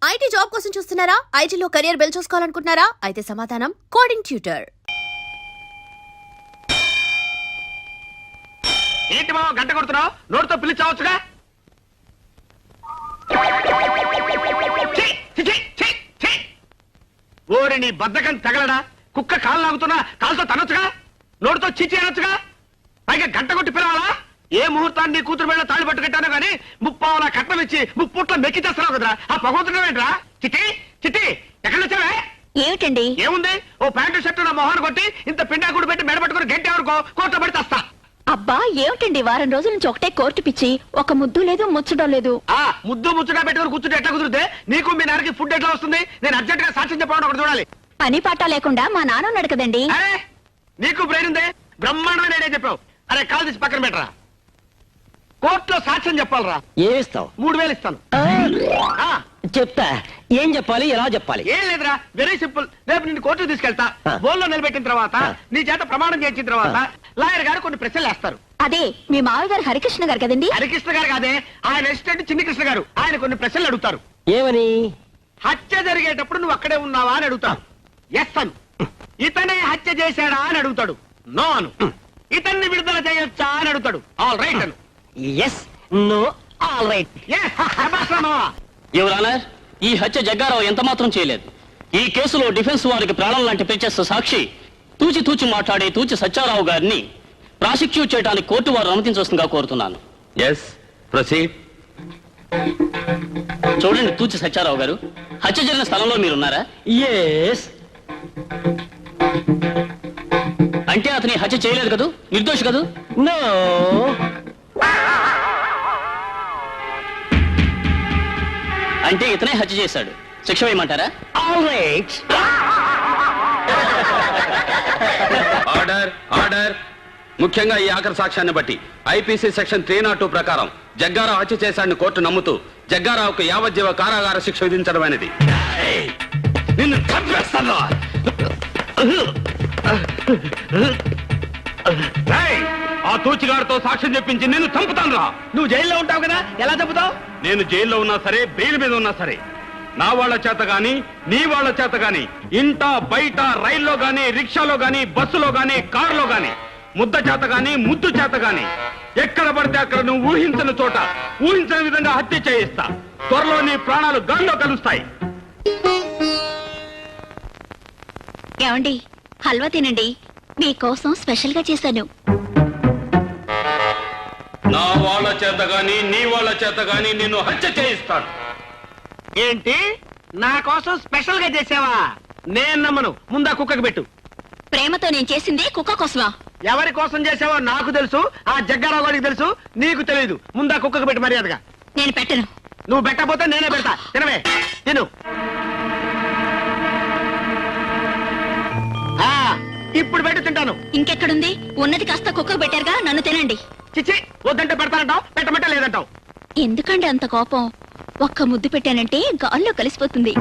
IT job కోసం చూస్తున్నారా? ఐటీలో కెరియర్ బిల్డ్ చూసుకోవాలనుకుంటున్నారా? అయితే సమాధానం కోడింగ్ ట్యూటర్. ఏంటి మామ గంట కొడుతున్నావు? నోటితో పిలిచావచ్చుగా. ఓరి నీ బద్దకం తగలడా? కుక్క కాలు లాగుతున్నా కాలుతో తనొచ్చుగా, నోటితో చిచి అనొచ్చుగా. పైగా గంట కొట్టి పిలవాలా? ఏ ముహూర్తాన్ని నీ కూతురు మీద తాళి పట్టుకెట్టాను గానీ ముప్పావలా కట్నం ఇచ్చి ముప్పుట్ల మెక్కి చేస్తున్నావు కదరా. ఆ పగవుతున్నావు ఏంట్రా? చిట్టి చిట్టి ఎక్కడ వచ్చావే? ఏమిటండి? ఏముంది, ఓ ప్యాంటు షర్టు నా మొహాన్ని కొట్టి ఇంత పిండాకుడు పెట్టి మెడ పట్టుకుని గంట ఎవరికో కోట పడి తెస్తా. అబ్బా ఏమిటండి, వారం రోజుల నుంచి ఒకటే కోర్టు పిచ్చి, ఒక ముద్దు లేదు ముచ్చడం లేదు. ఆ ముద్దు ముచ్చట పెట్టుకుని కూర్చుంటే ఎట్లా కుదిరితే నీకు మీ నాన్నకి ఫుడ్ ఎట్లా వస్తుంది? నేను అర్జెంట్ గా సాక్ష్యం చెప్పడం ఒకటి చూడాలి. పని పాట లేకుండా మా నాన్న ఉన్నాడు కదండి. అరే నీకు బ్రెయిన్ ఉందే, బ్రహ్మాండమైన ఐడియా చెప్పావు. అరే కాలు తీసి పక్కన పెట్టరా. కోర్టులో సాక్ష్యం చెప్పాలరా. ఏమిస్తావు? 3000 ఇస్తాను. చెప్తా. ఏం చెప్పాలి, ఎలా చెప్పాలి? ఏం లేదురా, వెరీ సింపుల్. రేపు నిన్ను కోర్టుకు తీసుకెళ్తా. బోల్లో నిలబెట్టిన తర్వాత నీ చేత ప్రమాణం చేయించిన తర్వాత లాయర్ గారు కొన్ని ప్రశ్నలు వేస్తారు. అదే మీ మామయ్య గారు హరికృష్ణ గారు కదండి. హరికృష్ణ గారు కాదే, ఆయన అసిస్టెంట్ చిన్ని కృష్ణ గారు. ఆయన కొన్ని ప్రశ్నలు అడుగుతారు. ఏమని? హత్య జరిగేటప్పుడు నువ్వు అక్కడే ఉన్నావా అని అడుగుతాడు. ఎస్ అను. ఇతనే హత్య చేశాడా అని అడుగుతాడు. నో అను. ఇతన్ని విడుదల చేయొచ్చా అని అడుగుతాడు. ఆల్ రైట్ అను. Yes, no, all right. Your honour, ఈ హత్య జగ్గారావు ఎంత మాత్రం చేయలేదు. ఈ కేసులో డిఫెన్స్ వారికి ప్రాణం లాంటి ప్రత్యక్ష సాక్షి తూచి తూచి మాట్లాడే తూచి సత్యారావు గారిని ప్రాసిక్యూట్ చేయడానికి కోర్టు వారు అనుమతించవలసిందిగా కోరుతున్నాను. Yes, proceed. చూడండి తూచి సత్యారావు గారు, హత్య జరిగిన స్థలంలో మీరున్నారా? ఎస్. అంటే అతని హత్య చేయలేదు కదూ, నిర్దోషి కదూ? నో. అంటే ఇతనే హత్య చేశాడు. శిక్ష వేయమంటారా? All right. Order, order. ముఖ్యంగా ఈ ఆఖరి సాక్ష్యాన్ని బట్టి ఐపీసీ సెక్షన్ 302 ప్రకారం జగ్గారావు హత్య చేశాడని కోర్టు నమ్ముతూ జగ్గారావుకు యావజ్జీవ కారాగార శిక్ష విధించడం అనేది. నిన్ను చంపేస్తాను. ఆ తూచిగారితో సాక్ష్యం చెప్పించి నిన్ను చంపుతాను రా. నువ్వు జైల్లో ఉంటావు కదా, ఎలా చంపుతావు? నేను జైల్లో ఉన్నా సరే, బెయిల్ మీద ఉన్నా సరే, నా వాళ్ళ చేత గాని నీ వాళ్ళ చేత గాని ఇంట బయట రైల్లో గాని రిక్షాలో గాని బస్సులో గాని కారులో గాని ముద్ద చేత గాని ముద్దు చేత గాని ఎక్కడ పడితే అక్కడ నువ్వు ఊహించని చోట ఊహించని విధంగా హత్య చేయిస్తా. త్వరలో నీ ప్రాణాలు గాల్లో కలుస్తాయి. ఏమండి, హల్వా తినండి, మీకోసం స్పెషల్ గా చేశాను. నా వాళ్ళ చేత గాని నీ వాళ్ళ చేత గాని నిన్ను హత్య చేయిస్తాను. ఏంటి, నా కోసం స్పెషల్ గా చేసావా? నేను నమ్మను. ముందా కుక్కకు పెట్టు. ప్రేమతో నేను చేసింది కుక్క కోసమా? ఎవరి కోసం చేసావో నాకు తెలుసు, ఆ జగ్గారావు గారికి తెలుసు, నీకు తెలియదు. ముందా కుక్కకు పెట్టు మర్యాదగా. నేను పెట్టను. నువ్వు పెట్టకపోతే నేనే పెడతా. తినవే, తిను. ఇప్పుడు పెట్టి తింటాను. ఇంకెక్కడుంది? ఉన్నది కాస్త కుక్కకు పెట్టారుగా, నన్ను తినండి. చిచ్చి, వద్దంటే పెడతానంటావు, పెట్టమంటే లేదంటావు. ఎందుకండి అంత కోపం? ఒక్క ముద్దు పెట్టానంటే గాల్లో కలిసిపోతుంది.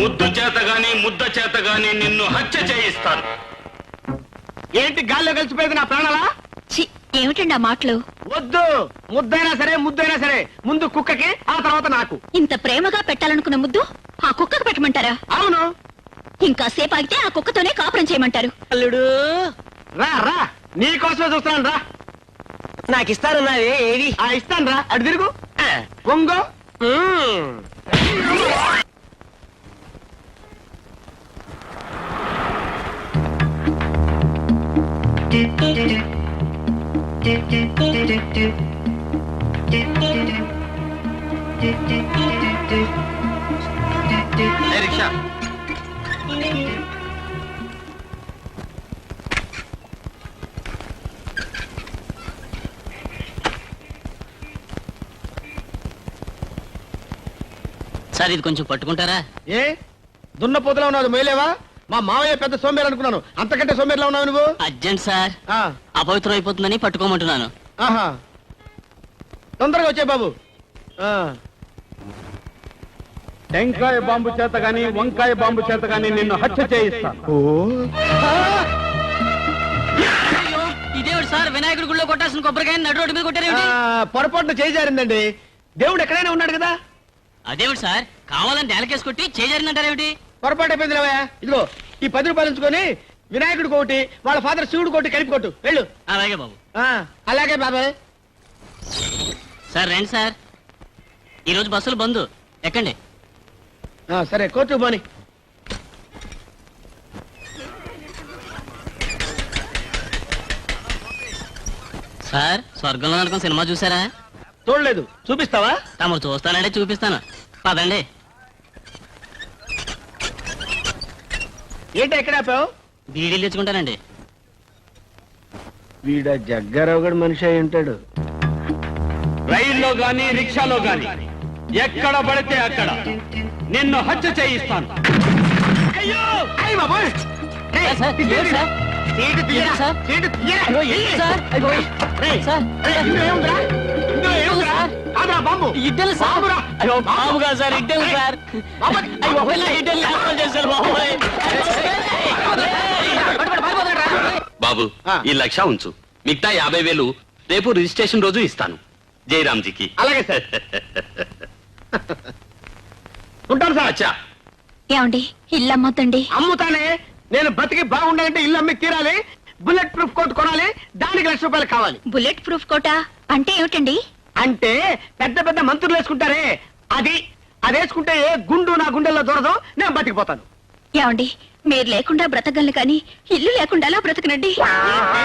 ముద్దు చేత గాని ముద్ద చేత గాని నిన్ను హత్య చేయిస్తాను. ఏంటి గాల్లో కలిసిపోయేది నా ప్రాణాలా? చి, ఏమిటండి ఆ మాటలు? వద్దు, ముద్దైనా సరే ముద్దైనా సరే ముందు కుక్కకి, ఆ తర్వాత నాకు. ఇంత ప్రేమగా పెట్టాలనుకున్న ముద్దు ఆ కుక్కకు పెట్టమంటారా? అవును. ఇంకా సేపు ఆగితే ఆ కుక్కతోనే కాపురం చేయమంటారు. అల్లుడు, రా రా, నీకోసమే చూస్తున్నాను రా. నాకు ఇస్తానన్నావే, ఏది? ఇస్తాను రా. అటు తిరుగు, పొంగో. రిక్షా. సార్ ఇది కొంచెం పట్టుకుంటారా? ఏ దున్నపోతులా ఉన్నావు, మొయ్యలేవా? మా మావయ్య పెద్ద సోమేరు అనుకున్నాను, అంతకంటే సోమేరులా ఉన్నావు నువ్వు. అర్జెంట్ సార్, అపవిత్రం అయిపోతుందని పట్టుకోమంటున్నాను. ఆహా, తొందరగా వచ్చే బాబు. టెంకాయ బాంబు చేత గాని వంకాయ బాంబు చేత గాని నిన్ను హత్య చేయిస్తాను. ఇదేవిడు సార్, వినాయకుడి గుళ్ళో కొట్టాల్సిన కొబ్బరికాయ నడు రోడ్డు మీద కొట్టారు. పొరపాటున చేయి జారిందండి. దేవుడు ఎక్కడైనా ఉన్నాడు కదా. అదేమిటి సార్ కావాలని నేలకేసి కొట్టి చేజారిందంటారేమిటి? పొరపాటు అయిపోయింది లేవయ్యా. ఇదిగో ఈ 10 రూపాయలు ఉంచుకొని వినాయకుడికి ఒకటి, వాళ్ళ ఫాదర్ శివుడు ఒకటి కలిపి కొట్టు. వెళ్ళు. అలాగే బాబు. అలాగే బాబాయ్. సార్ రండి సార్, ఈరోజు బస్సులు బంద్, ఎక్కండి. సరే కోర్టు పోని. సార్ స్వర్గంలో అనుకున్న సినిమా చూసారా? చూడలేదు. చూపిస్తావా? తమరు చూస్తానంటే చూపిస్తాను, పదండి. ఏంటి ఎక్కడ ఆపావు? బీడీలు తెచ్చుకుంటానండి. వీడ జగ్గారావు గడు మనిషి అయి ఉంటాడు. రైల్లో గాని రిక్షాలో గాని ఎక్కడ పడితే అక్కడ నిన్ను హత్య చేయిస్తాను. అయ్యో అయ్య బాబోయ్. సార్, సార్, ఇదేంటి? సార్? సీటు తీయరా? సార్? సీటు తీయరా? అయ్యో, ఏంటి సార్? రేయ్, సార్, రేయ్, ఇందులో ఏముందిరా? ఇందులో ఏముందిరా? కాదురా, బాంబు. ఇడ్డలు సార్. బాంబురా. అయ్యో బాబుగా సార్, ఇడ్డలు సార్. బాబు. అయ్యో ఒకవేళ ఇడ్డలు లేకుండా చేశారు బాబోయ్. బాబు ఆ. ఈ 1,00,000 ఉంచు, మిగతా 50,000 రేపు రిజిస్ట్రేషన్ రోజు ఇస్తాను జయరామ్జీకి. అలాగే సార్. ఉంటాను సార్. అచ్చా, ఏమండి ఇల్లు అమ్మొద్దండి. అమ్ముతానే. నేను బతికి బాగుండాలంటే ఇల్లు అమ్మి తీరాలి. బుల్లెట్ ప్రూఫ్ కోట్ కొనాలి. దానికి 1,00,000 రూపాయలు కావాలి. బుల్లెట్ ప్రూఫ్ కోటా అంటే ఏమిటండి? అంటే పెద్ద పెద్ద మంత్రులు వేసుకుంటారే అది. అది వేసుకుంటే ఏ గుండు నా గుండెల్లో దూరదు. నేను బతికిపోతాను. ఏమండి మీరు లేకుండా బ్రతకగలను కానీ ఇల్లు లేకుండా ఎలా బ్రతకనండి? ఏంటి?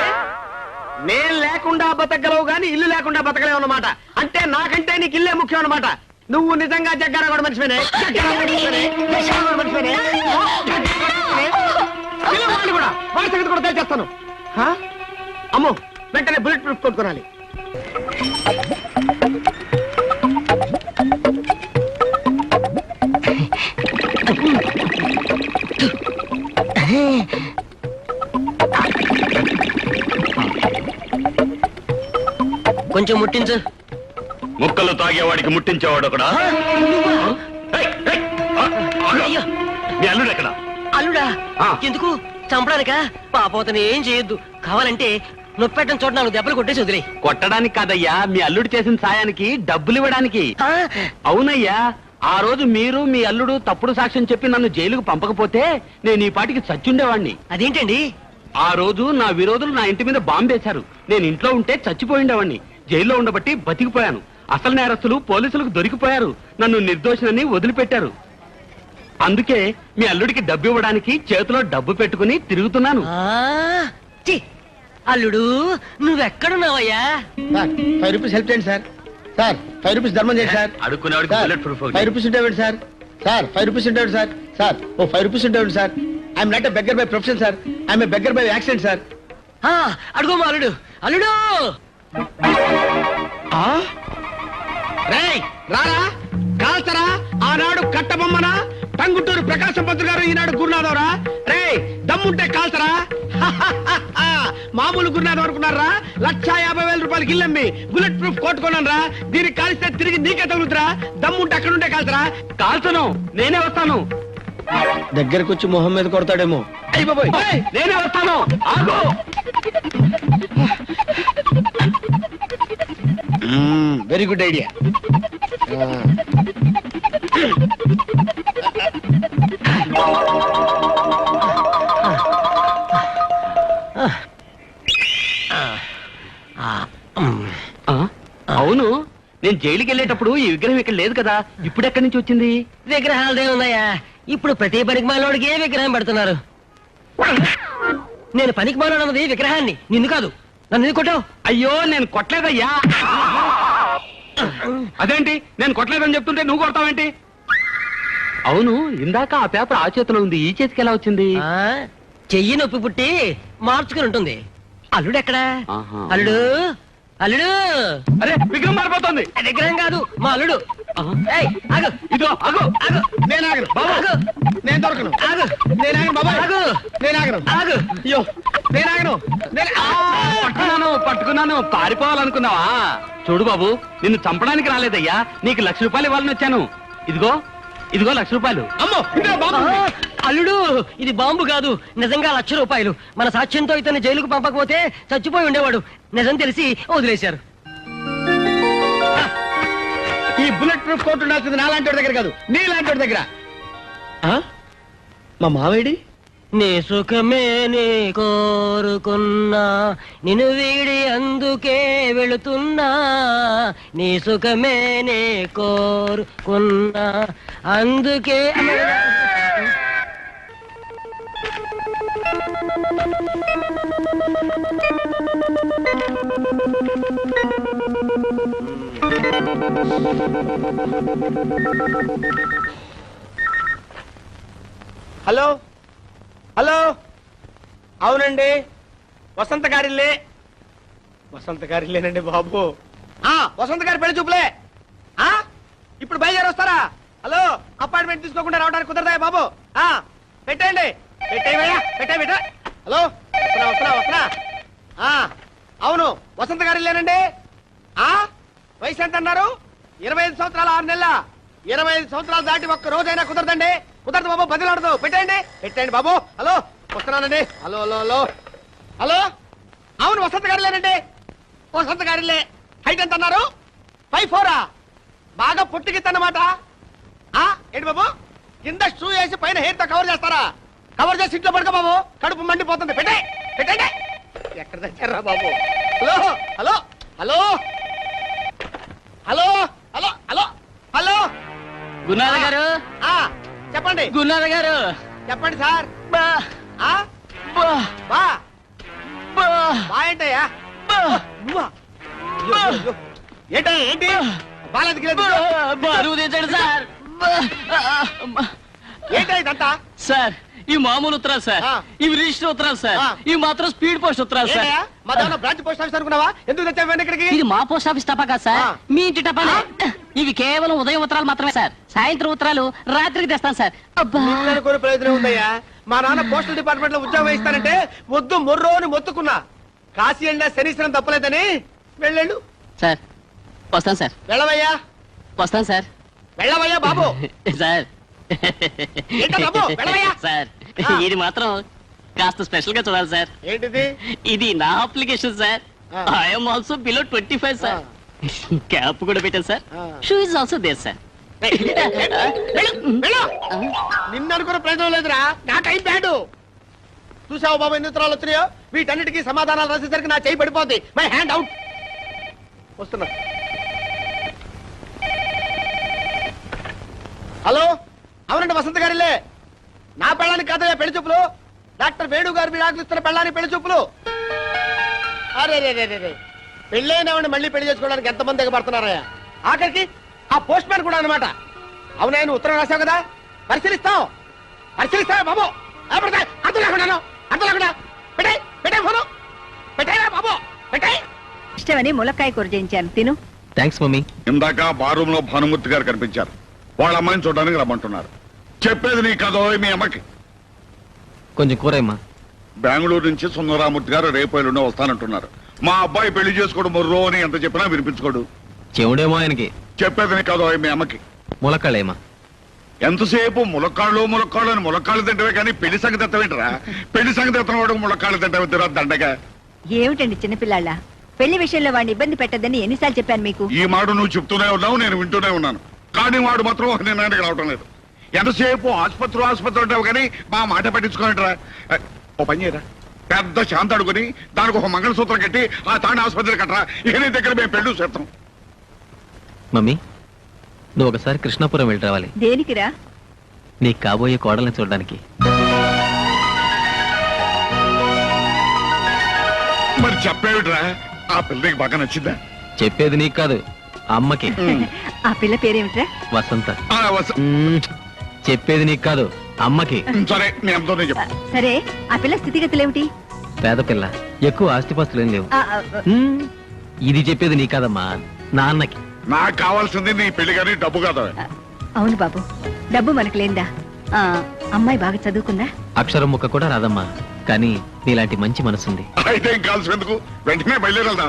నేను లేకుండా బతకగలవు గాని ఇల్లు లేకుండా బతకలేవు అన్నమాట. అంటే నాకంటే నీకు ఇల్లే ముఖ్యం అన్నమాట. నువ్వు నిజంగా జగ్గారావు గడు మనిషివేనే? జగ్గారావు గడు మనిషివేనే? జగ్గారావు గడు మనిషివేనే? పిలువు వాడిని కూడా. వాడి సంగతి కూడా తెలిచేస్తాను. అమ్మో, వెంటనే బుల్లెట్ ప్రూఫ్ కోట్ కొనాలి. కొంచెం ముట్టించు. ముక్కలు తాగేవాడికి ముట్టించేవాడు ఒకడా? ఏయ్, ఏయ్, అయ్యో మీ అల్లుడు ఎక్కడ? అల్లుడా? ఆ. ఎందుకు చంపడానికా? పాపోతని ఏం చేయొద్దు. కావాలంటే నొప్పెట్టని చోట 4 దెబ్బలు కొట్టేసి వదిలే. కొట్టడానికి కాదయ్యా, మీ అల్లుడు చేసిన సాయానికి డబ్బులు ఇవ్వడానికి. అవునయ్యా, ఆ రోజు మీరు మీ అల్లుడు తప్పుడు సాక్ష్యం చెప్పి నన్ను జైలుకు పంపకపోతే నేను ఈ పాటికి చచ్చుండేవాణ్ణి. అదేంటండి? ఆ రోజు నా విరోధులు నా ఇంటి మీద బాంబేశారు. నేను ఇంట్లో ఉంటే చచ్చిపోయిండేవాణ్ణి. జైల్లో ఉండబట్టి బతికిపోయాను. అసలు నేరస్తులు పోలీసులకు దొరికిపోయారు. నన్ను నిర్దోషులని వదిలిపెట్టారు. అందుకే మీ అల్లుడికి డబ్బు ఇవ్వడానికి చేతిలో డబ్బు పెట్టుకుని తిరుగుతున్నాను. ఛీ! అల్లుడు నువ్వెక్కడున్నావయ్యా? సార్ 5 రూపీస్ హెల్ప్ చేయండి సార్. సార్ 5 రూపీస్ ధర్మం చేయండి సార్. అడుక్కునేవాడికి సార్, బుల్లెట్ ప్రూఫ్ 5 రూపీస్ ఉంటాయండి సార్. సార్ 5 రూపీస్ ఉంటాయండి సార్. సార్ ఓ 5 రూపీస్ ఉంటాయండి sir. I'm not a beggar by profession sir. I'm a beggar by accident sir. అడుగు మా అల్లుడు. అల్లుడు రేయ్ రారా, కాల్చరా. ఆనాడు కట్టబొమ్మనా టంగుటూరు ప్రకాశం పంతులు గారు, ఈనాడు గురునాథవరా. రేయ్ దమ్ముంటే కాల్చరా. మామూలు గురునాథం అనుకున్నారా? 1,50,000 రూపాయలకి ఇల్లమ్మి బుల్లెట్ ప్రూఫ్ కోట్ కొన్నాను రా. దీనికి కాల్స్తే తిరిగి నీకే తగులుతురా. దమ్ముంటే అక్కడుంటే కాల్చరా. కాల్చను, నేనే వస్తాను. దగ్గరకు వచ్చి మొహం మీద కొడతాడేమో. అయ్య బాబోయ్, నేనే వస్తాను. ఆగు. Very good idea. అవును, నేను జైలుకి వెళ్ళేటప్పుడు ఈ విగ్రహం ఇక్కడ లేదు కదా, ఇప్పుడు ఎక్కడి నుంచి వచ్చింది? విగ్రహాలదే ఉన్నాయా? ఇప్పుడు ప్రతి పనికి మాలోడికి విగ్రహం పెడుతున్నారు. నేను పనికి మాలోడన్నది విగ్రహాన్ని, నిన్ను కాదు. నన్ను ఎందుకు కొట్టావు? అయ్యో నేను కొట్టలేదయ్యా. అదేంటి నేను కొట్టలేదని చెప్తుంటే నువ్వు కొడతావేంటి? అవును, ఇందాక ఆ పేపర్ ఆ చేతిలో ఉంది, ఈ చేతికి ఎలా వచ్చింది? చెయ్యి నొప్పి పుట్టి మార్చుకుని ఉంటుంది. అల్లుడు ఎక్కడా? ఆహా. అల్లుడు, అల్లుడు. అరే విగ్రహం మారిపోతుంది. విగ్రహం కాదు, మా అల్లుడు. ఏయ్, ఆగు. ఇదో అగో ఆగు. నేను ఆగను బాబు. ఆగు. నేను దొరకను. ఆగు. నేను ఆగను బాబా. ఆగు. నేను ఆగను. ఆగు. అయ్యో నేను ఆగను. పట్టుకున్నాను. పారిపోవాలనుకున్నావా? చూడు బాబు, నిన్ను చంపడానికి రాలేదయ్యా, నీకు 1,00,000 రూపాయలు ఇవ్వాలని వచ్చాను. ఇదిగో 1,00,000 రూపాయలు. అమ్మో ఇందులో బాబు. అల్లుడు, ఇది బాంబు కాదు, నిజంగా 1,00,000 రూపాయలు. మన సాక్ష్యంతో ఇతన్ని జైలుకు పంపకపోతే చచ్చిపోయి ఉండేవాడు. నిజం తెలిసి వదిలేశారు. ఈ బుల్లెట్ ప్రూఫ్ కోట్ ఉండాల్సింది నా లాంటి దగ్గర కాదు, నీ లాంటి దగ్గర. మా మావేడి నీ సుఖమే నీ కోరుకున్నా, నిన్ను వీడి అందుకే వెళుతున్నా. నీ సుఖమే నీ కోరుకున్నా, అందుకే. హలో హలో, అవునండి, వసంత గారిల్లే. వసంత గారిల్లేనండి బాబు. వసంత గారి పెళ్లి చూపులే. ఇప్పుడు బయలుదేరి వస్తారా? హలో, అపాయింట్మెంట్ తీసుకోకుండా రావడానికి కుదరదా బాబు? పెట్టండి, పెట్టే. హలో, వస్తున్నా. అవును, వసంత గారిల్లేనండి. వయసు ఎంత అన్నారు? 25 సంవత్సరాలు 6 నెలల. 25 సంవత్సరాలు దాటి ఒక్క రోజైనా కుదరదండి. కుదరదు బాబు, బదిలాడదు. పెట్టండి బాబు. హలో, వస్తున్నానండి. హలో హలో హలో హలో, అవును వసంత గారిలేనండి. వసంత గారిలే. హైట్ ఎంత అన్నారు? 5'4". బాగా పొట్టికిద్దన్నమాట. ఏంటి బాబు, కింద షూ వేసి పైన హెయిర్ తో కవర్ చేస్తారా? కవర్ చేసి ఇంట్లో పడుకో బాబు, కడుపు మండిపోతుంది. పెట్టండి. ఎక్కడ తెచ్చారా బాబు? Hello hello hello hello hello hello hello, Gurunatha garu, చెప్పండి. గురునాథ గారు, చెప్పండి సార్. ఏంటయ్యా? ఏంటి బాలెందుకు బరువు దించండి సార్. ఏంటంతా? సార్, ఈ మామూలు ఉత్తరాలు సార్, ఇవి రిజిస్టర్ ఉత్తరాలు సార్, ఇవి మాత్రం స్పీడ్ పోస్ట్ ఉత్తరాలు సార్. మా దాంట్లో బ్రాంచ్ పోస్ట్ ఆఫీస్ అనుకున్నావా? ఎందుకు తెచ్చావు ఇక్కడికి? ఇది మా పోస్ట్ ఆఫీస్ టపా కాదు సార్, మీ ఇంటి టపానే. ఇవి కేవలం ఉదయం ఉత్తరాలు మాత్రమే సార్. సాయంత్రం ఉత్తరాలు రాత్రికి తెస్తాను సార్. కొన్ని ప్రయోజనం ఉందయ్యా. మా నాన్న పోస్టల్ డిపార్ట్మెంట్ లో ఉద్యోగం ఇస్తానంటే వద్దు మొర్రో అని మొత్తుకున్నా. కాశీ వెళ్ళినా శనీశ్వరం తప్పలేదని వెళ్ళాడు సార్. వస్తాను సార్. వెళ్ళవయ్యా. వస్తాను సార్. వెళ్ళవయ్యా బాబు. సార్ బాబు వెళ్ళవయ్యా. సార్, ఇది మాత్రం కాస్త స్పెషల్ గా చూడాలి సార్. ఏంటిది? ఇది నా application sir. I'm also below 25 sir. Cap కూడా పెట్టాను sir. Shoe is also there sir. నిన్ను అనుకున్న ప్రయోజనం లేదురా, నా టైం బ్యాడు. చూసావు బాబు ఎన్ని ఉత్తరాలు వచ్చినాయో? వీటన్నిటికీ సమాధానాలు రాసేసరికి నా చేయి పడిపోద్ది. My hand out. వస్తున్నా. హలో, అవునండి వసంత గారిలే. నా పెళ్ళానికి కాదయ్యా పెళ్లి చూపులు. డాక్టర్ వేణు గారు మీరు ఆకలిస్తున్న పెళ్ళానికి పెళ్లి చూపులు. అరే పెళ్ళైనవాడిని మళ్ళీ పెళ్లి చేసుకోవడానికి ఎంతమంది ఎగబడుతున్నారయ్యా? ఆఖరికి ఆ పోస్ట్ మ్యాన్ కూడా అనమాట. అవునా, నువ్వు ఉత్తరం రాసావు కదా, పరిశీలిస్తావు బాబు. అర్థం లేకుండా పెట్టే ఫోను పెట్టాయా బాబు, పెట్టాయి. ఇష్టమని ములక్కాయ కూర చేయించాను, తిను. Thanks mummy. ఇందాక బారూమ్ లో భానుమూర్తి గారు కనిపించారు. వాళ్ళ అమ్మాయిని చూడడానికి రమ్మంటున్నారు. చెప్పేది నీ కథ మీ అమ్మకి. కొంచెం కూరమ్మా. బెంగళూరు నుంచి సుందరామూర్తి గారు రేపు ఎల్లుండి వస్తానంటున్నారు. మా అబ్బాయి పెళ్లి చేసుకోవడం మొర్రో అని ఎంత చెప్పినా వినిపించుకోడు. చెవుడేమో ఆయనకి. చెప్పేది నీ కథ మీ అమ్మకి. ములక్కాళ్ళేమా? ఎంతసేపు ములక్కాళ్ళు అని ములక్కాళ్ళు తింటవే కానీ పెళ్లి సంగతి ఎత్తవేంటరా? పెళ్లి సంగతి ఎత్తన వాడు ములక్కాళ్ళు తింటవే తిరా దండగా. ఏమిటండి చిన్నపిల్లాళ్ళ, పెళ్లి విషయంలో వాడిని ఇబ్బంది పెట్టద్దని ఎన్నిసార్లు చెప్పాను మీకు? ఈ మాట నువ్వు చెప్తూనే ఉన్నావు, నేను వింటూనే ఉన్నాను. కానీ వాడు మాత్రం ఒక నిర్ణయానికి రావటం లేదు. ఎంతసేపు ఆసుపత్రి ఉంటావు కానీ మా మాట పట్టించుకోనట్రా. ఓ పని చేయరా, పెద్ద శాంత అడుగుని దానికి ఒక మంగళసూత్రం కట్టి ఆ తాండ ఆసుపత్రి కట్టరా. ఇక నీ దగ్గర మేము పెళ్లి చేస్తాం. మమ్మీ, నువ్వు ఒకసారి కృష్ణాపురం వెళ్ళి రావాలి. దేనికిరా? నీకు కాబోయే కోడల్ని చూడడానికి. మరి చెప్పేవిట్రా, ఆ పిల్లకి బాగా నచ్చిందా? చెప్పేది నీకు కాదు, అమ్మకి. ఆ పిల్ల పేరేమిట్రా? వసంత. చెప్పేది నీకు కాదు, అమ్మకి. సరే నీ అమ్మతోనే చెప్పు. సరే, ఆ పిల్ల స్థితిగతులేమిటి? పేద పిల్ల, ఎక్కువ ఆస్తిపాస్తులేం లేవు. ఇది చెప్పేది నీ కాదమ్మా, నాన్నకి. నాకు కావాల్సింది నీ పెళ్లి కానీ డబ్బు కాదా? అవును బాబు, డబ్బు మనకు లేందా? అమ్మాయి బాగా చదువుకుందా? అక్షరం ముక్క కూడా రాదమ్మా, కానీ నీలాంటి మంచి మనసుంది. అయితే ఏం కావాల్సినందుకు వెంటనే బయలుదేరదా?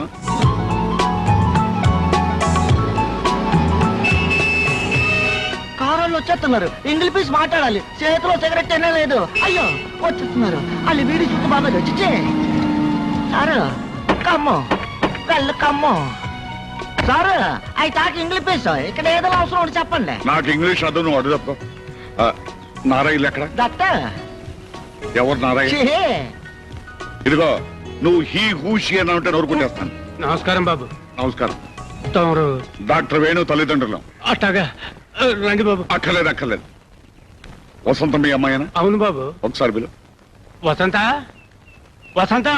కారంలో వచ్చేస్తున్నారు. ఇంగ్లీష్ పీస్ మాట్లాడాలి. చేతిలో సిగరెట్ అయినా లేదు. అయ్యో వచ్చేస్తున్నారు. వాళ్ళు వీడి చుట్టూ బాగా వచ్చే సారు కమ్మో కళ్ళు కమ్మో సార్ అవి టాక్ ఇంగ్లీష్ ఇక్కడ ఏదో అవసరం ఒకటి చెప్పండి. నాకు ఇంగ్లీష్ అర్థం, నువ్వు అడుగు తప్ప. నారాయణ ఎక్కడ? దత్త ఎవరు నారాయణ? ఛీ, ఇదిగో నువ్వు హీ హూ షీ అని అంటే నోరుకుంటేస్తాను. నమస్కారం బాబు. నమస్కారం. తమరు డాక్టర్ వేణు తల్లిదండ్రులం. అట్టాగా రండి బాబు. అక్కర్లేదు. వసంత మీ అమ్మాయినా? అవును బాబు. ఒకసారి బిలు. వసంత వసంత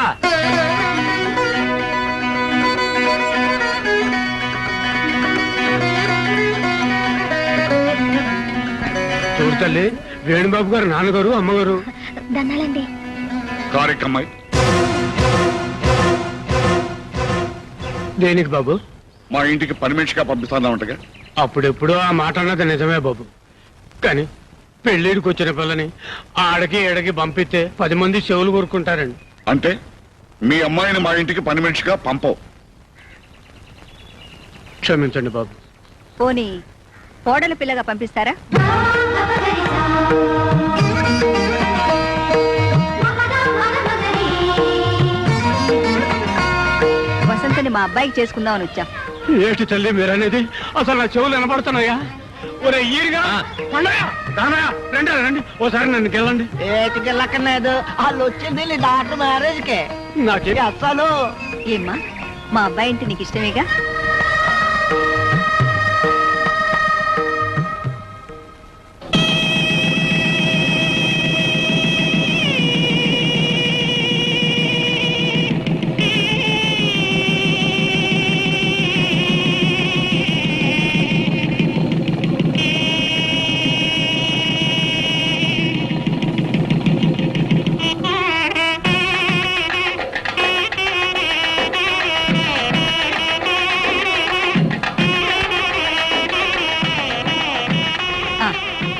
చూడు తల్లి, వేణుబాబు గారు నాన్నగారు అమ్మగారు. దండాలండి. కారెక్కమ్మాయి. దేనికి బాబు? మా ఇంటికి పని మనిషిగా పంపిస్తాందామంటగా. అప్పుడెప్పుడు ఆ మాట అన్నది నిజమే బాబు, కానీ పెళ్ళిడికి వచ్చిన పిల్లని ఆడకి ఏడకి పంపిస్తే 10 మంది చెవులు కోరుకుంటారండి. అంటే మీ అమ్మాయిని మా ఇంటికి పని మనిషిగా పంపవు. క్షమించండి బాబు. పోనీ కోడలు పిల్లగా పంపిస్తారా? వసంతని మా అబ్బాయికి చేసుకుందామని వచ్చా. ఏంటి తల్లి మీరనేది? అసలు నా చెవులు వినపడుతున్నాయా? ఒరే ఈరిగా రండి ఓసారి నన్ను గెలండి. ఏటికి లక్కలేదు, వాళ్ళు వచ్చింది నీ డాక్టర్ మ్యారేజ్ కే. నాకే అసలు ఏమ్మా, మా అబ్బాయి అంటే నీకు ఇష్టమేగా?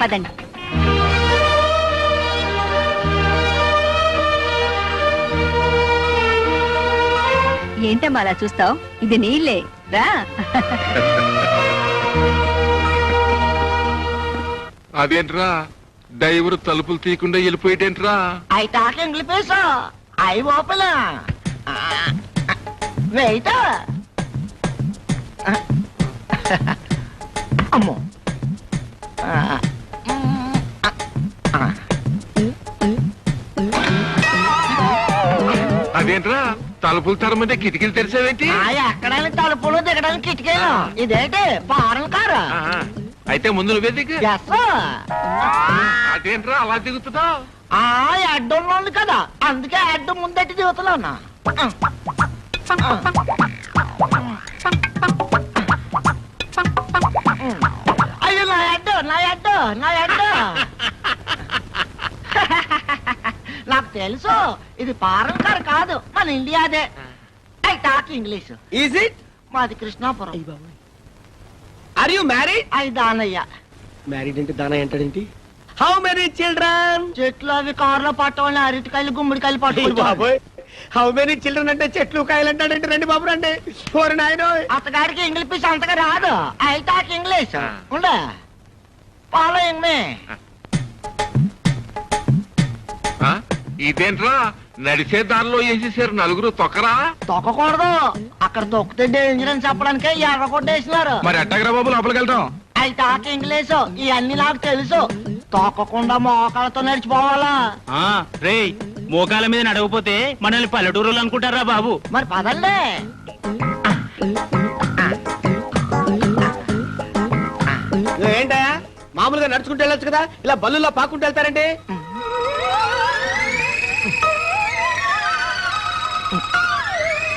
పదండి. ఏంటమ్మా అలా చూస్తావు? ఇది నీళ్ళే, రా. అదేంట్రా డ్రైవర్ తలుపులు తీయకుండా వెళ్ళిపోయేటేంట్రా? అవి టాక్ ఇంగ్లీష్ అవి ఓపెన్ వెయిట్. అమ్మో, అదేంట్రా తలుపులు తరమంటే కిటికీలు తెరిచావేంటి? ఎక్కడానికి తలుపులు దిగడానికి కిటికీలు. ఇదేంటి ఫారెన్ కారు? అయితే ముందు నువ్వే దిగు. ఎస్. అదేంట్రా అలా దిగుతున్నావు? అడ్డంలో ఉంది కదా, అందుకే అడ్డం ముందట్టి దిగుతున్నా. అయ్యో నా అడ్డు. నాకు తెలుసు ఇది ఫారెన్ కారు కాదు, మన ఇండియాదే. I talk English. Is it? మాది కృష్ణాపురం. Are you married? అయి దానయ్య. మ్యారీడ్ అంటే దానా ఏంటండి? How many children? చెట్లు అవి కారులో పట్టవాళ్ళని అరటికాయలు గుమ్మడికాయలు పట్టుకుంటారు. బాబోయ్, హౌ మెనీ చిల్డ్రన్ అంటే చెట్లు కాయలు అంటాడంటే. రండి బాబు రండి. ఓరి నాయనో, అతగాడికి ఇంగ్లీష్ అంతగా రాదు. I talk English. ఉండే ఫాలోయింగ్ మీ. ఇదేంట్రా నడిచే దారిలో వేసేసారు నలుగురు తొక్కరా? తొక్కకూడదు, అక్కడ తొక్కితే డేంజర్ అని చెప్పడానికే ఎర్ర కొట్టేసినారు. మరి ఎట్టగరా బాబు లోపలికి వెళ్తాం? ఐ టాక్ ఇంగ్లీష్, ఇవన్నీ నాకు తెలుసు. తొక్కకుండా మోకాళ్ళతో నడిచిపోవాలా? రే, మోకాల మీద నడవపోతే మనల్ని పల్లెటూరులు అనుకుంటారా బాబు? మరి పదండి. ఏంటా మామూలుగా నడుచుకుంటూ వెళ్ళొచ్చు కదా, ఇలా బల్లులో పాకుంటూ వెళ్తారండి?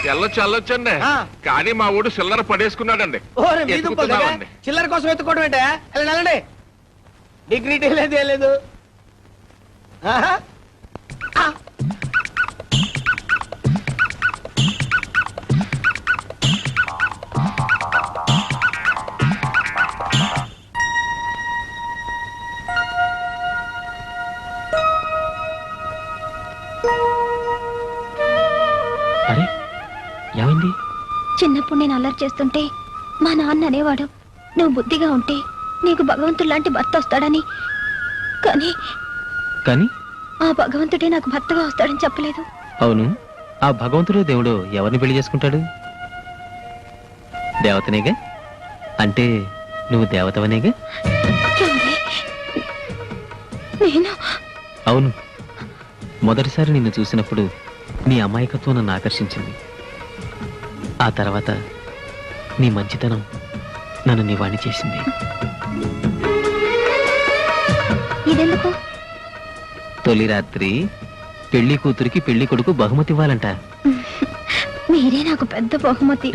వెళ్ళొచ్చండి, కానీ మా ఊడు చిల్లర పడేసుకున్నాడండి. ఎత్తుకుతున్నామండి. చిల్లర కోసం ఎత్తుకోవడం ఏంటా? వెళ్ళండి. డిగ్నిటీ లేదు, ఏం లేదు. అరే ఏమైంది? చిన్నప్పుడు నేను అల్లరి చేస్తుంటే మా నాన్న అనేవాడు, నువ్వు బుద్ధిగా ఉంటే నీకు భగవంతుడు లాంటి భర్త వస్తాడని. కానీ ఆ భగవంతుడే నాకు భర్తగా వస్తాడని చెప్పలేదు. అవును, ఆ భగవంతుడు దేవుడు ఎవరిని పెళ్లి చేసుకుంటాడు? దేవతనేగా? అంటే నువ్వు దేవతవనేగా? నేను అవును. మొదటిసారి నిన్ను చూసినప్పుడు నీ అమాయకత్వం నన్ను ఆకర్షించింది. ఆ తర్వాత నీ మంచితనం నన్ను నీ వాణ్ణి చేసింది. ఇదెందుకు? తొలి రాత్రి పెళ్లి కూతురికి పెళ్లి కొడుకు బహుమతి ఇవ్వాలంట. మీరే నాకు పెద్ద బహుమతి.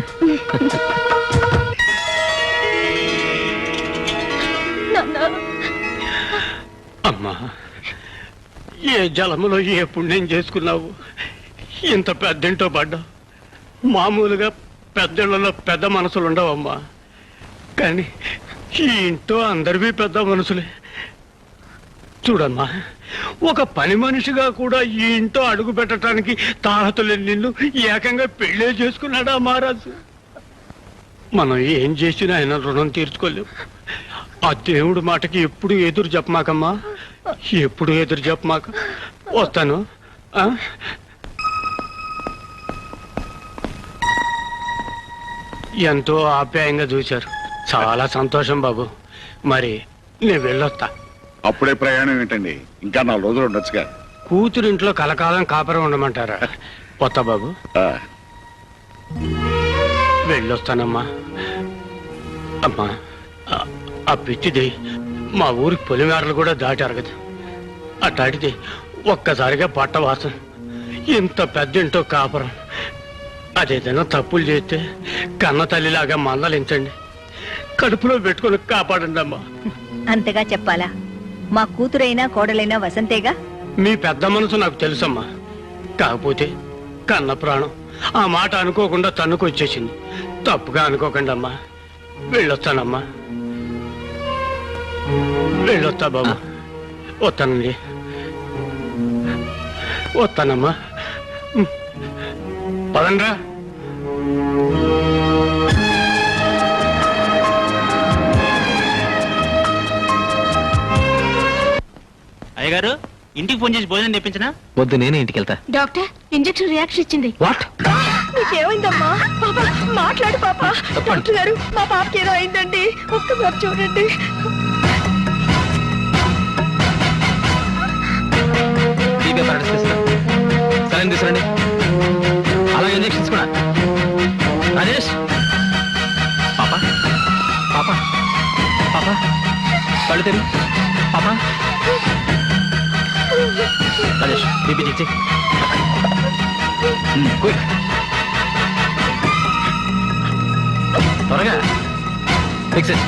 అమ్మా, ఏ జలములో ఏ పుణ్యం చేసుకున్నావు, ఇంత పెద్దింటో పడ్డావు. మామూలుగా పెద్దళ్ళలో పెద్ద మనసులు ఉండవమ్మా, కానీ ఈ ఇంట్లో అందరివి పెద్ద మనసులే. చూడమ్మా, ఒక పని మనిషిగా కూడా ఈ ఇంట్లో అడుగు పెట్టడానికి తాహతులేని నిన్ను ఏకంగా పెళ్ళే చేసుకున్నాడా మహారాజు? మనం ఏం చేసినా ఆయన రుణం తీర్చుకోలేం. ఆ దేవుడు మాటకి ఎప్పుడు ఎదురు చెప్పమాకమ్మా, ఎప్పుడు ఎదురు చెప్పమాక. వస్తాను. ఎంతో ఆప్యాయంగా చూశారు, చాలా సంతోషం బాబు. మరి నేను వెళ్ళొస్తా. అప్పుడే ప్రయాణం ఏంటండి, ఇంకా 4 రోజులు ఉండొచ్చుగా. కూతురింట్లో కలకాలం కాపురం ఉండమంటారా? వస్తా బాబు, వెళ్ళొస్తానమ్మా. అమ్మా, ఆ పిచ్చిది మా ఊరికి పొలిమేరలు కూడా దాటి అరగదు. అట్లాంటిది ఒక్కసారిగా పట్టవాసం, ఇంత పెద్దింటో కాపురం. అదేదైనా తప్పులు చేస్తే కన్న తల్లిలాగా మందలించండి, కడుపులో పెట్టుకుని కాపాడండి అమ్మా. అంతగా చెప్పాలా? మా కూతురైనా కోడలైనా వసంతేగా. మీ పెద్ద మనసు నాకు తెలుసమ్మా, కాకపోతే కన్న ప్రాణం ఆ మాట అనుకోకుండా తన్నుకొచ్చేసింది. తప్పుగా అనుకోకండి అమ్మా. వెళ్ళొస్తానమ్మా, వెళ్ళొస్తా బాబు. వస్తానండి, వస్తానమ్మా. పదండ్రా. అయ్యగారు, ఇంటికి ఫోన్ చేసి భోజనం తెప్పించినా? వద్దు, నేనే ఇంటికి వెళ్తా. డాక్టర్, ఇంజెక్షన్ రియాక్షన్ ఇచ్చింది. వాట్? నీకేమైందమ్మా? పాప మాట్లాడు పాప. డాక్టర్ గారు, మా పాపకి ఏదో అయిందండి, ఒక్కసారి చూడండి. సరైన తీసుకురండి. అలాగే ఇంజెక్షన్స్ కూడా. రాజేష్, పాప పాప పాప కళ్ళు తెరు. పాప, Rajesh BP check check. Quick, త్వరగా ఫిక్స్ ఇట్.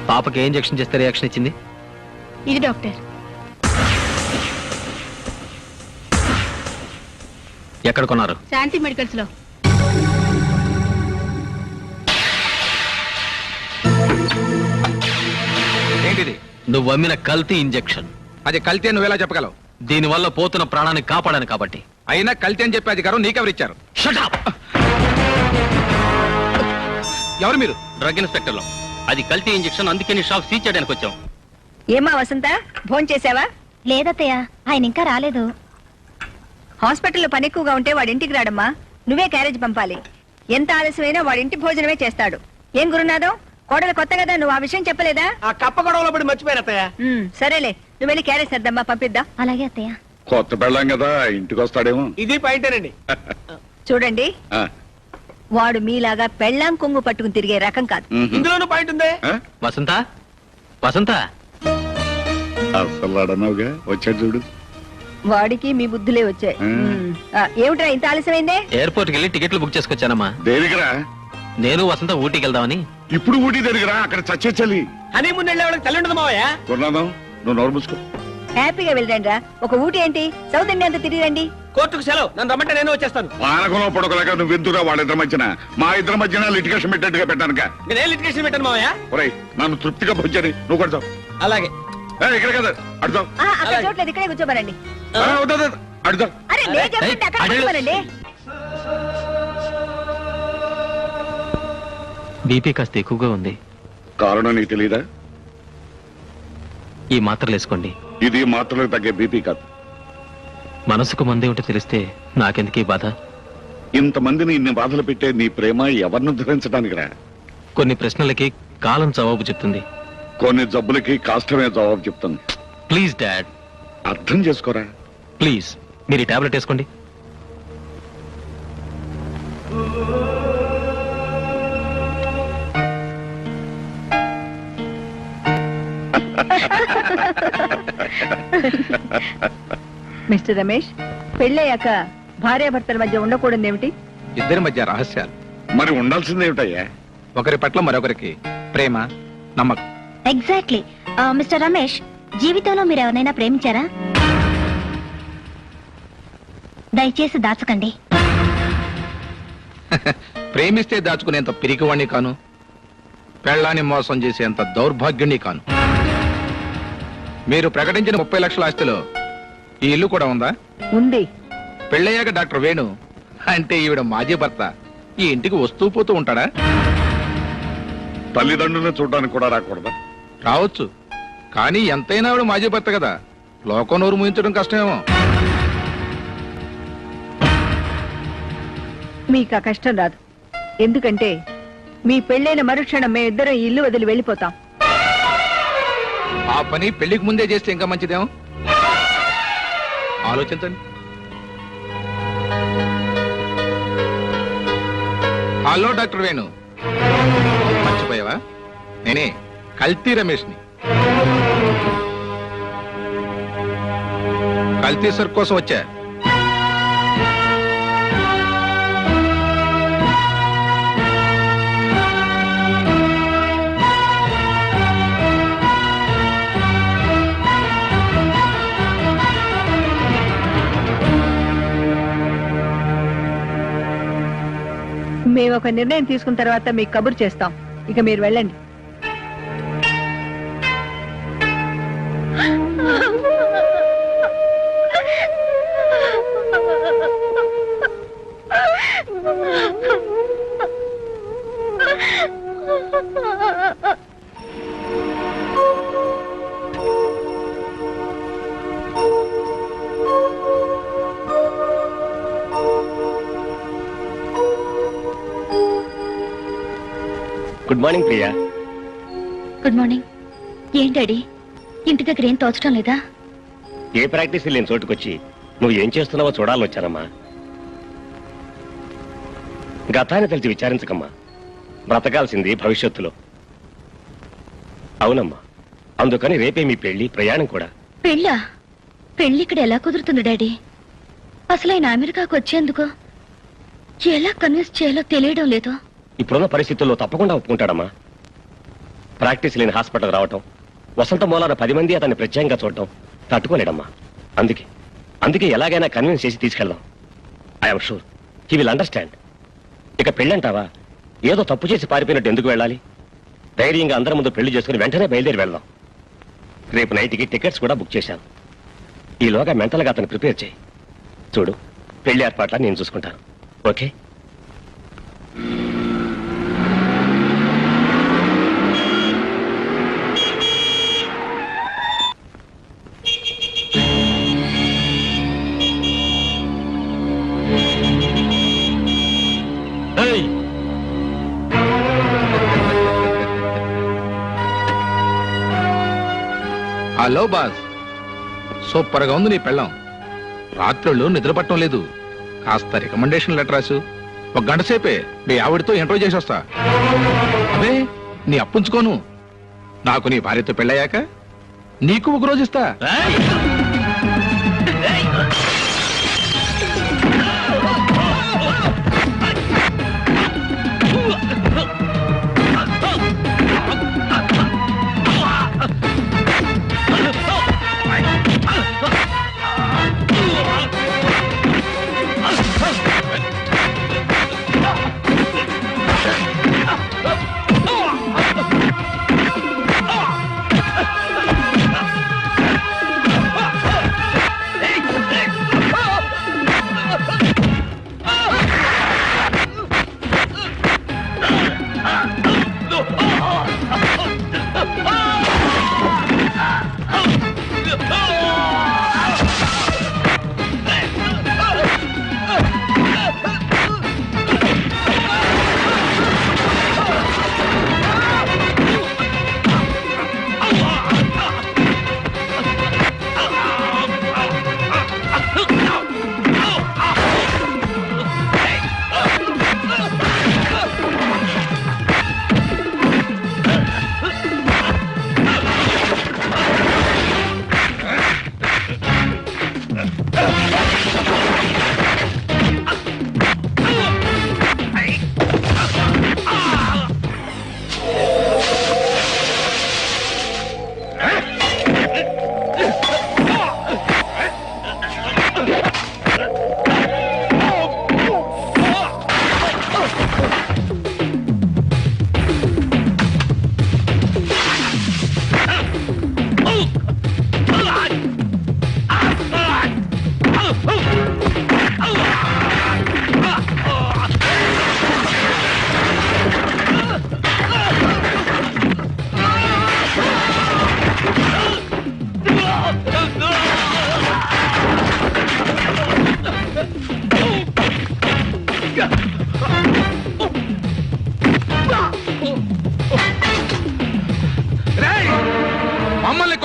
పాపకి ఏ ఇంజెక్షన్ చేస్తే రియాక్షన్ ఇచ్చింది? ఇది డాక్టర్. ఎక్కడ కొన్నారు? శాంతి మెడికల్స్ లో. ఏంటిది? నువ్వు అమ్మిన కల్తీ ఇంజెక్షన్. అది కల్తీ నువ్వెలా చెప్పగలవు? దీనివల్ల పోతున్న ప్రాణాన్ని కాపాడాను కాబట్టి. అయినా కల్తీ అని చెప్పే అధికారం నీకెవరిచ్చారు? Shut up! ఎవరు మీరు? డ్రగ్ ఇన్స్పెక్టర్ లో. అది కల్తీ ఇంజెక్షన్, అందుకే నీ షాప్ సీజ్ చేయడానికి వచ్చాం. ఏమా వసంత, భోంచేసావా? చేసావా? లేదత్తయ్య, ఆయన ఇంకా రాలేదు. హాస్పిటల్లో పని ఎక్కువగా ఉంటే వాడింటికి రాడమ్మా, నువ్వే క్యారేజ్ పంపాలి. ఎంత ఆలస్యమైనా వాడింటి భోజనమే చేస్తాడు. ఏం గురునాథం, కోడలు కొత్త కదా, నువ్వు ఆ విషయం చెప్పలేదా? ఆ కప్ప గొడవలో పడి మర్చిపోయారత్తయ్య. సరేలే, నువ్వు వెళ్ళి క్యారేజ్ సర్దమ్మా, పంపిద్దాం. అలాగే అత్తయ్య. కొత్త పెళ్ళాం కదా, ఇంటికి వస్తాడేమో. ఇది పాయింటేనండి. చూడండి, ఆ, వాడు మీలాగా పెళ్ళాం కొంగు పట్టుకుని తిరిగే రకం కాదు. ఇందులోనూ పాయింట్ ఉందే. ఆ? వసంత, వసంత, అసలు అడనవుగా, వచ్చాడు చూడు. వాడికి మీ బుద్ధులే వచ్చాయి. ఏమిట్రా ఇంత ఆలస్యమైందే? ఎయిర్పోర్ట్కి వెళ్ళి టికెట్లు బుక్ చేసుకొచ్చానమ్మా. దేనికిరా? నేను వసంత ఊటీకి వెళ్దామని. ఇప్పుడు ఊటీ దగ్గర అక్కడ చచ్చే చలి. హనీమూన్ వెళ్ళే వాళ్ళకి తల్లి ఉండదు మావయ్య. కొన్నాదాం, నువ్వు నోరు మూసుకో. హ్యాపీగా వెళ్ళండి రా. ఒక ఊటీ ఏంటి, సౌత్ ఇండియా అంతా తిరిగి రండి. కోర్టుకు సెలవు, నన్ను రమ్మంటే నేను వచ్చేస్తాను. పానకంలో పొడకలేక నువ్వు ఎందుకురా వాళ్ళిద్దరి మధ్యన, మా ఇద్దరి మధ్యన లిటిగేషన్ పెట్టేట్టుగా పెట్టానుక. నేనే లిటిగేషన్ పెట్టాను మావయ్య. ఒరేయ్, నన్ను తృప్తిగా పొంచని నువ్వు కొడతావు. అలాగే. ఇక్కడ కదా అడుగుతావు. అక్కడ చోట్లేదు, ఇక్కడే కూర్చోమనండి. అడుగుతావు. అరే నేను చెప్తుంటే అక్కడ కూర్చోమనండి. బీపీ కాస్త ఎక్కువగా ఉంది. కారణం నీకు తెలీదా? ఈ మాత్రలు వేసుకోండి. ఇది మాత్రలకు తగ్గే బీపీ కాదు. మనసుకు మందే ఉంటే తెలిస్తే నాకెందుకీ బాధ? ఇంతమందిని ఇన్ని బాధలు పెట్టే నీ ప్రేమ ఎవరిని ధరించడానికి రా. కొన్ని ప్రశ్నలకి కాలం జవాబు చెప్తుంది. కొన్ని జబ్బులకి కాష్టమే జవాబు చెప్తుంది. ప్లీజ్ డాడ్, అర్థం చేసుకోరా. ప్లీజ్ మీరు ఈ టాబ్లెట్ వేసుకోండి. మిస్టర్ రమేష్, పెళ్ళయ్యాక భార్యాభర్తల మధ్య ఉండకూడదు ఏమిటి? ఇద్దరి మధ్య రహస్యాలు. మరి ఉండాల్సిందేమిటయ్యా? ఒకరి పట్ల మరొకరికి ప్రేమ, నమ్మకం. ఎగ్జాక్ట్లీ. మిస్టర్ రమేష్, జీవితంలో మీరు ఎవరైనా ప్రేమించారా? దయచేసి దాచకండి. ప్రేమిస్తే దాచుకునేంత పిరికివాణ్ణి కాను, పెళ్ళాన్ని మోసం చేసేంత దౌర్భాగ్యుణ్ణి కాను. మీరు ప్రకటించిన 30 లక్షల ఆస్తిలో ఈ ఇల్లు కూడా ఉందా? ఉంది. పెళ్ళయ్యాక డాక్టర్ వేణు అంటే ఈవిడ మాజీ భర్త ఈ ఇంటికి వస్తూ పోతూ ఉంటాడా? తల్లిదండ్రులను చూడడానికి కూడా రాకూడదా? రావచ్చు, కానీ ఎంతైనా ఆవిడ మాజీ భర్త కదా, లోకం నోరు ముయించడం కష్టమేమో. మీకు ఆ కష్టం రాదు. ఎందుకంటే మీ పెళ్ళైన మరుక్షణం మేమిద్దరం ఈ ఇల్లు వదిలి వెళ్ళిపోతాం. ఆ పని పెళ్లికి ముందే చేస్తే ఇంకా మంచిదేమో. ఆలోచించండి. హలో డాక్టర్ వేణు, మర్చిపోయావా? నేనే కల్తీ రమేష్ని. కల్తీ సర్ కోసం వచ్చా. మేము ఒక నిర్ణయం తీసుకున్న తర్వాత మీకు కబురు చేస్తాం. ఇక మీరు వెళ్ళండి. Good morning Priya. Good morning. ఏం డాడీ, ఇంటి దగ్గర ఏం తోచడం లేదా? ఏ ప్రాక్టీస్ లేని చోటుకొచ్చి నువ్వు ఏం చేస్తున్నావో చూడాలని వచ్చానమ్మా. గతాన్ని తెలిసి విచారించకమ్మా. బ్రతకాల్సింది భవిష్యత్తులో. అవునమ్మా, అందుకని రేపే మీ పెళ్లి, ప్రయాణం కూడా. పెళ్ళా? పెళ్లి ఇక్కడ ఎలా కుదురుతుంది డాడీ? అసలు ఆయన అమెరికాకు వచ్చేందుకు ఎలా కన్విన్స్ చేయాలో తెలియడం లేదు. ఇప్పుడున్న పరిస్థితుల్లో తప్పకుండా ఒప్పుకుంటాడమ్మా. ప్రాక్టీస్ లేని హాస్పిటల్ రావటం, వసంత మూలాన 10 మంది అతన్ని ప్రత్యేకంగా చూడటం తట్టుకోలేడమ్మా. అందుకే ఎలాగైనా కన్విన్స్ చేసి తీసుకెళ్దాం. I'm sure he will understand. ఇక పెళ్ళంటావా, ఏదో తప్పు చేసి పారిపోయినట్టు ఎందుకు వెళ్ళాలి? ధైర్యంగా అందరి ముందు పెళ్లి చేసుకుని వెంటనే బయలుదేరి వెళ్దాం. రేపు నైట్కి టికెట్స్ కూడా బుక్ చేశాను. ఈలోగా మెంటల్గా అతను ప్రిపేర్ చేయి. చూడు, పెళ్లి ఏర్పాట్లా నేను చూసుకుంటాను. ఓకే? హలో బాస్, సూపర్ గా ఉంది నీ పెళ్ళం. రాత్రుళ్ళు నిద్ర పట్టడం లేదు. కాస్త రికమెండేషన్ లెటర్ రాసు. 1 గంట సేపే మీ ఆవిడతో ఇంటర్వ్యూ చేసి వస్తా. అదే నీ అప్పుంచుకోను. నాకు నీ భార్యతో పెళ్ళయ్యాక నీకు 1 రోజు ఇస్తా.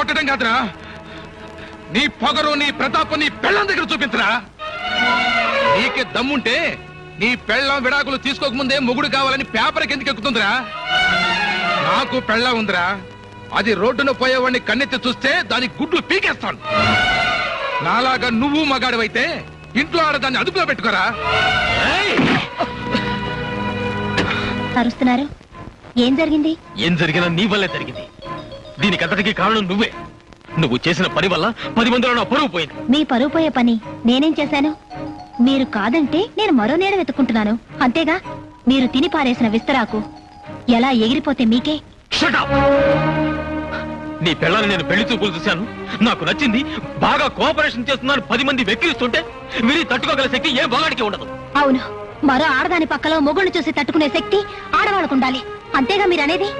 కొట్టడం కాదురా, నీ పొగరు నీ ప్రతాపం నీ పెళ్ళం దగ్గర చూపించరా. నీకే దమ్ముంటే నీ పెళ్ళం విడాకులు తీసుకోకముందే మొగుడు కావాలని పేపర్కి ఎందుకు ఎక్కుతుందిరా? నాకు పెళ్ళం ఉందిరా, అది రోడ్డున పోయేవాడిని కన్నెత్తి చూస్తే దాని గుడ్లు పీకేస్తాను. నాలాగా నువ్వు మగాడివైతే ఇంట్లో ఆడదాన్ని అదుపులో పెట్టుకోరా. అరుస్తున్నారు, ఏం జరిగింది? ఏం జరిగినా నీ వల్లే జరిగింది. దీనికంతటికి కారణం నువ్వే. నువ్వు చేసిన పని వల్ల 10 మందిలో నా పరువు పోయింది. మీ పరువు పోయే పని నేనేం చేశాను? మీరు కాదంటే నేను మరో నీడ వెతుక్కుంటున్నాను, అంతేగా. మీరు తిని పారేసిన విస్తరాకు ఎలా ఎగిరిపోతే మీకే. Shut up! నీ పెళ్ళాన్ని నేను పెళ్లి చూపులు చూశాను, నాకు నచ్చింది, బాగా కోఆపరేషన్ చేస్తున్నాను 10 మంది వెక్కిరిస్తుంటే మీరు తట్టుకోగల శక్తి ఏ బాగాడికి ఉండదు. అవును, మరో ఆడదాని పక్కలో మొగుళ్ళు చూసి తట్టుకునే శక్తి ఆడవాళ్ళకు ఉండాలి, అంతేగా మీరనేది.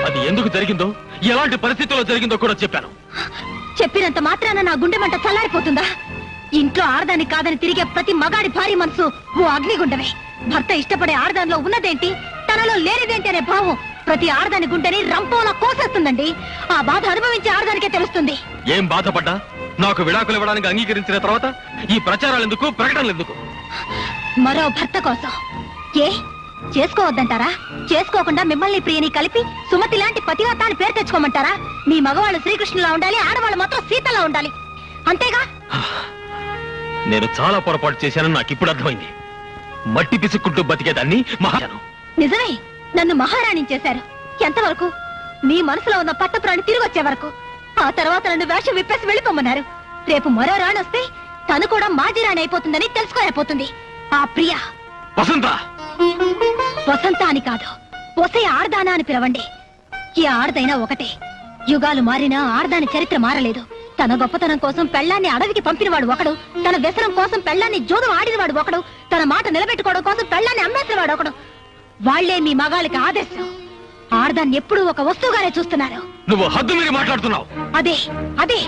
అది ఎందుకు జరిగిందో, ఎలాంటి పరిస్థితుల్లో జరిగిందో కూడా చెప్పాను. చెప్పినంత మాత్రాన నా గుండె మంట చల్లారిపోతుందా? ఇంట్లో ఆడదాని కాదని తిరిగే ప్రతి మగాడి భారీ మనసు ఓ అగ్నిగుండమే. భర్త ఇష్టపడే ఆడదానిలో ఉన్నదేంటి, తనలో లేనిదేంటి అనే భావం ప్రతి ఆడదాని గుండెని రంపోలా కోసేస్తుందండి. ఆ బాధ అనుభవించే ఆడదానికే తెలుస్తుంది. ఏం బాధపడ్డా నాకు విడాకులు ఇవ్వడానికి అంగీకరించిన తర్వాత ఈ ప్రచారాలు ఎందుకు, ప్రకటనలు ఎందుకు? మరో భర్త కోసం. ఏ చేసుకోవద్దంటారా? చేసుకోకుండా మిమ్మల్ని ప్రియని కలిపి సుమతి లాంటి పతివ్రతాన్ని పేరు తెచ్చుకోమంటారా? మీ మగవాళ్ళు శ్రీకృష్ణులా ఉండాలి, ఆడవాళ్ళు మాత్రం సీతలా ఉండాలి, అంతేగా. నేను చాలా పొరపాటు చేశానని నాకు ఇప్పుడు అర్థమైంది. మట్టి పిసుక్కుంటూ బతికేదాన్ని మహాను. నిజమే, నన్ను మహారాణి చేశారు. ఎంతవరకు? మీ మనసులో ఉన్న పట్టపురాణి తిరిగి వచ్చే వరకు. ఆ తర్వాత నన్ను వేషం విప్పేసి వెళ్ళిపోమన్నారు. రేపు మరో రాణి వస్తే తను కూడా మాజీ రాణి అయిపోతుందని తెలుసుకోలేకపోతుంది. ఆ ప్రియ వసంత. వసంత అని కాదు, ఒసే ఆడదానా అని పిలవండి. ఈ ఆడదైనా ఒకటే. యుగాలు మారినా ఆడదాని చరిత్ర మారలేదు. తన గొప్పతనం కోసం పెళ్లాన్ని అడవికి పంపినవాడు ఒకడు, తన వ్యసనం కోసం పెళ్లాన్ని జూదం ఆడినవాడు ఒకడు, తన మాట నిలబెట్టుకోవడం కోసం పెళ్లాన్ని అమ్మేసినవాడు ఒకడు. వాళ్లే మీ మగాళ్ళకి ఆదర్శం. ఆడదాన్ని ఎప్పుడూ ఒక వస్తువుగానే చూస్తున్నారు. నువ్వు హద్దు మీరు మాట్లాడుతున్నావు. అదే అదే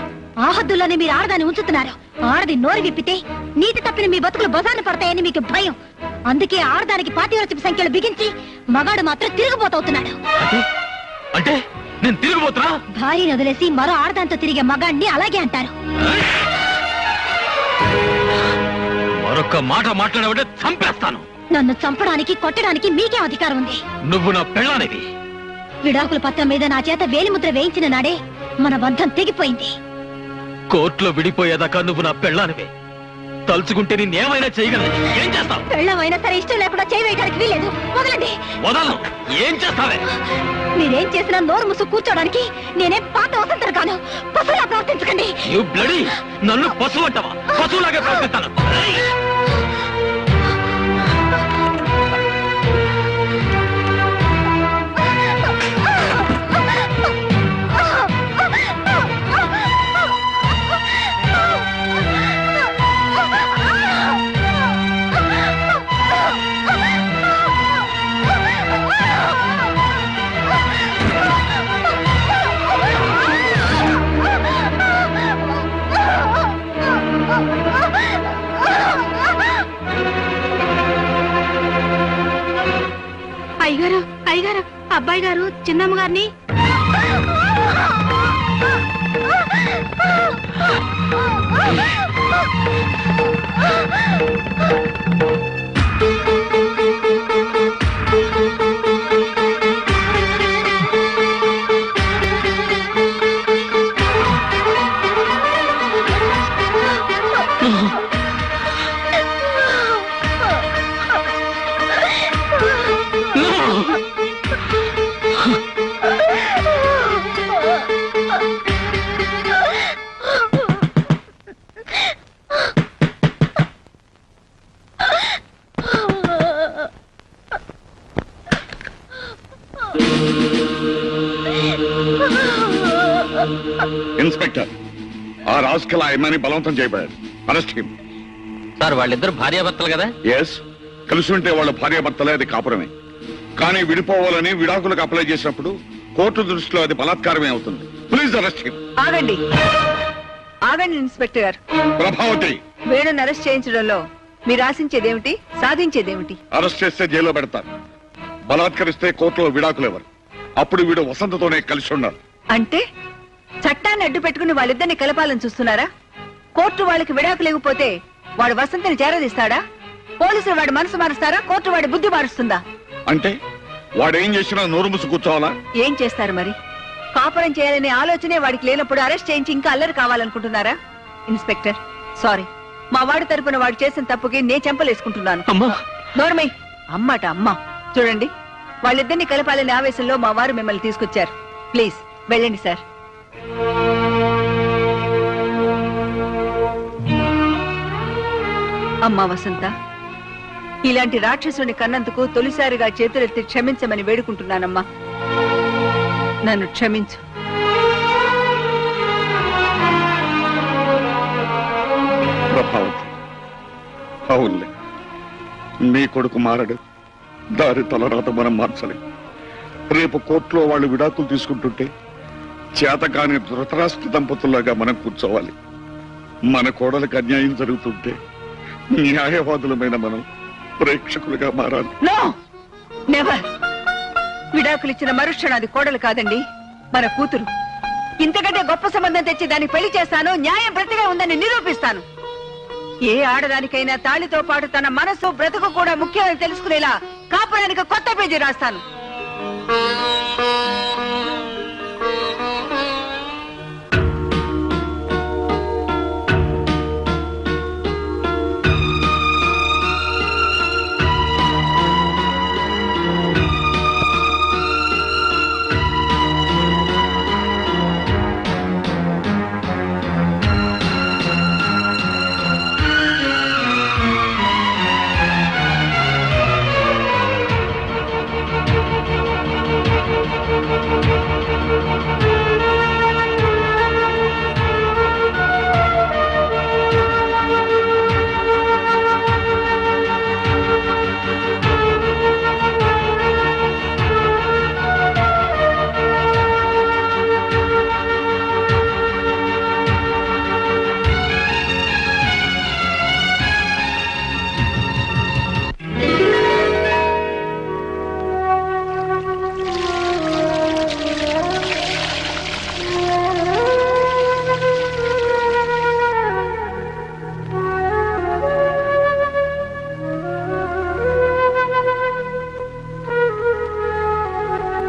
ఆ హద్దుల్లోనే మీరు ఆడదాన్ని ఉంచుతున్నారు. ఆడది నోరు విప్పితే నీతి తప్పిన మీ బతుకులు బజార్న పడతాయని మీకు భయం. అందుకే ఆడదానికి పాతివ్రత్యపు సంఖ్యలు బిగించి మగాడు మాత్రం తిరుగుబోతవుతున్నాడు. అంటే నేను తిరుగుబోతున్నా? భార్యను వదిలేసి మరో ఆడదాంతో తిరిగే మగాడిని అలాగే అంటారు. మరొక్క మాట మాట్లాడమంటే చంపేస్తాను. నన్ను చంపడానికి కొట్టడానికి మీకే అధికారం ఉంది. నువ్వు నా పెళ్ళానివి. విడాకుల పత్రం మీద నా చేత వేలిముద్ర వేయించిన నాడే మన బంధం తెగిపోయింది. కోర్టులో విడిపోయేదాకా నువ్వు నా పెళ్ళానివే. తలుచుకుంటే నేనేమైనా చేయగలను. ఏం చేస్తావు? పెళ్ళమైనా సరే ఇష్టం లేకుండా చేయవేయడానికి వీలేదు. వదలండి. వదలను. ఏం చేస్తావే? మీరేం చేసినా నోరు ముసు కూర్చోడానికి నేనే పాత వసంతరు కాను. పశువులా ప్రవర్తించకండి. You bloody! నన్ను పశువు అంటావా? పశువులాగే ప్రవర్తిస్తాను. అయ్యగారు, అయ్యగారు, అబ్బాయి గారు చిన్నమ్మ గారిని. ఇన్స్పెక్టర్, ఆ రాస్కల్ ఆ అమ్మాయిని బలవంతం చేయబడ్డాడు. Arrest him. సార్, వాళ్ళిద్దరు భార్యాభర్తలు కదా? ఎస్, కలిసి ఉంటే వాళ్ళ భార్యాభర్తలే, అది కాపురమే. కానీ విడిపోవాలని విడాకులకు అప్లై చేసినప్పుడు కోర్టు దృష్టిలో అది బలాత్కారమే అవుతుంది. Please arrest him. ఆగండి ఆగండి ఇన్స్పెక్టర్ గారు. ప్రభావతి, వేణుని అరెస్ట్ చేయించడంలో మీరు ఆశించేదేమిటి, సాధించేదేమిటి? అరెస్ట్ చేస్తే జైల్లో పెడతారు. బలాత్కరిస్తే కోర్టులో విడాకులు ఎవరు. అప్పుడు వీడు వసంతతోనే కలిసి ఉన్నారు. అంటే చట్టాన్ని అడ్డు పెట్టుకుని వాళ్ళిద్దరిని కలపాలని చూస్తున్నారా? కోర్టు వాళ్ళకి విడాకు లేకపోతే వాడు వసంతిని చేరదీస్తాడా? పోలీసులు వాడి మనసు మారుస్తారా? కోర్టు వాడి బుద్ధి మారుస్తుందా? అంటే వాడేం చేసినా నోరు మూసి కూర్చోవాలా? ఏం చేస్తారు మరి? కాపురం చేయాలనే ఆలోచనే వాడికి లేనప్పుడు అరెస్ట్ చేయించి ఇంకా అల్లరి కావాలనుకుంటున్నారా? ఇన్స్పెక్టర్, సారీ, మా వాడి తరపున వాడు చేసిన తప్పుకి నేను చెంపలేసుకుంటున్నాను. నోర్మై, అమ్మట అమ్మ. చూడండి, వాళ్ళిద్దరిని కలపాలనే ఆవేశంలో మా వారు మిమ్మల్ని తీసుకొచ్చారు. ప్లీజ్ వెళ్ళండి సార్. అమ్మా వసంత, ఇలాంటి రాక్షసుని కన్నందుకు తొలిసారిగా చేతులెత్తి క్షమించమని వేడుకుంటున్నానమ్మా. నన్ను క్షమించు. ప్రభావతి, అవునులే, నీ కొడుకు మారడు. దారి తలరాత మనం మార్చలేం. రేపు కోర్టులో వాళ్ళు విడాకులు తీసుకుంటుంటే చేతకాని ధృతరాష్ట్ర దంపతుల్లాగా మనం కూర్చోవాలి. మన కోడలకు అన్యాయం జరుగుతుంటే న్యాయవాదులమైన మనం ప్రేక్షకులుగా మారాలి. No, never. విడాకులిచ్చిన మరుక్షణం అది కోడలు కాదండి, మన కూతురు. ఇంతకంటే గొప్ప సంబంధం తెచ్చి దాన్ని పెళ్లి చేస్తాను, న్యాయం బ్రతిగా ఉందని నిరూపిస్తాను. ఏ ఆడదానికైనా తాళితో పాటు తన మనసు బ్రతుకు కూడా ముఖ్యమని తెలుసుకునేలా కాపురానికి కొత్త పేజీ రాస్తాను.